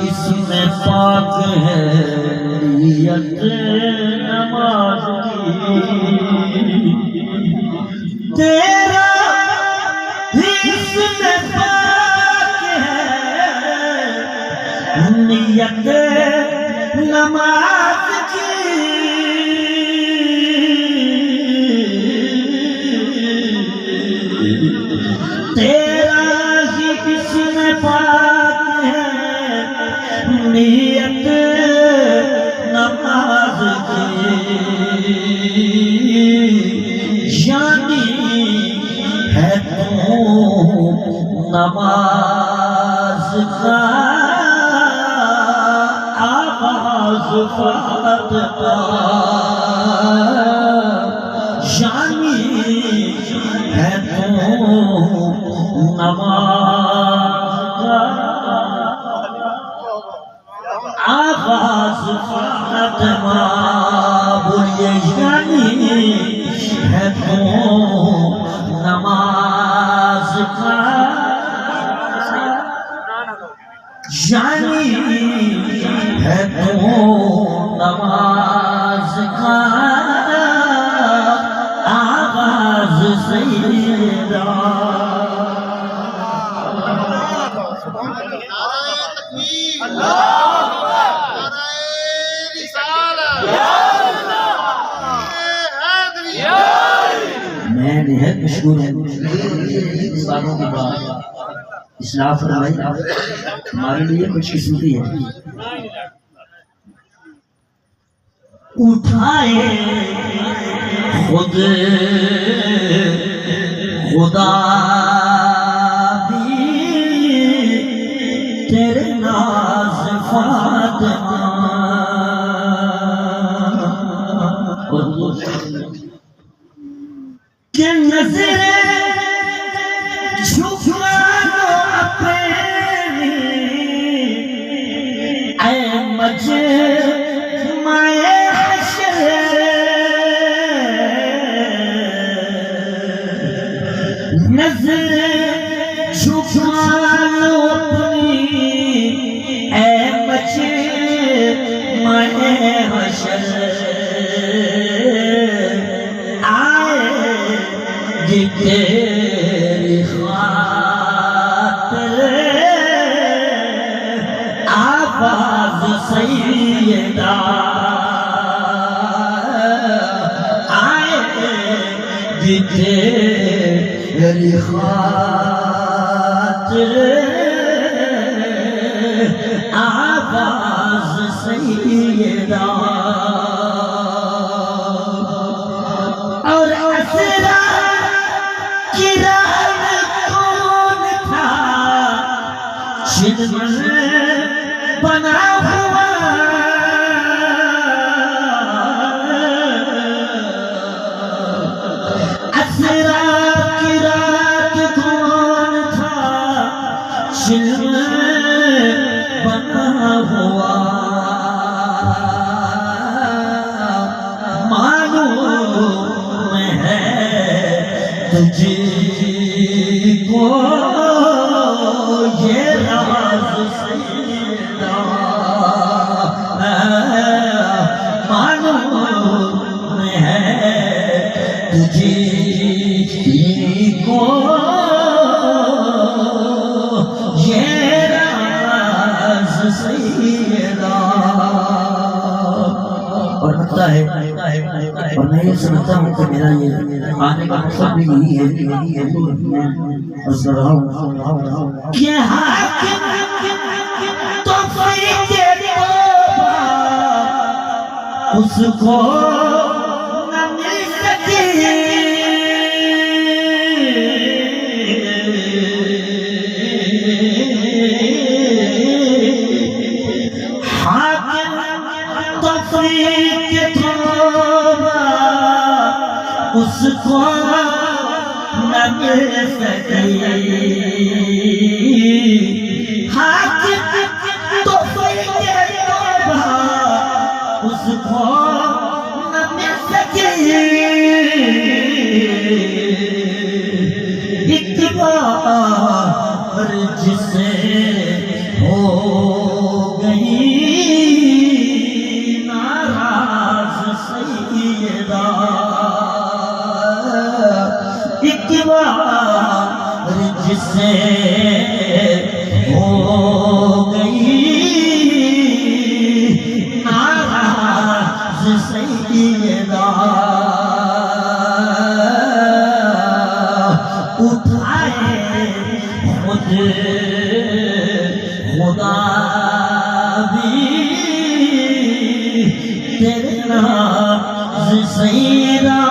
इसमें पाक है नियत नमाज की, तेरा इसमें पाक है नियत नमाज की। तेरा ही इसमें पाक है नियत नमाज की, यानी है तू नमाज का आवाज फातिमा, यानी है तू नमाज का आवाज फातिमा। बोलिए यानी है तू नमाज का, यानी है तू नमाज का आवाज सैयदा। मैं निहायत मशहूर है बातों के बाद इस्लाह फरमाई हमारे लिए कुछ किस्मती है। उठाए खुद खुदा भी तेरे नाज फातिमा, कि नज़रे झुका दो अपनी ऐ मजमाए हश्र, नज़रे झुका दो अपनी ऐ मजमाए हश्र, तेरी खातिर आवाज सैयदा आएगी, तेरी खातिर आवाज सैयदा। और असरा किरण कौन था जिनमें बना हुआ, असरा किरण कौन था जिनमें बना हुआ, मालूम है तुझको ये राज सैयदा, मालूम है तुझको ये राज सैयदा। और लगता है और मैं ये समझता हूँ कि मेरा ये आने का मकसद भी यही है कि उसको न मिल सके, उसको न मिल सकी, हाकिम तो उसको न मिल सकी, एक बार जिसे हो जिससे हो गई नाराज सैयदा, उठाए खुद खुदा भी तेरे नाज सैयदा।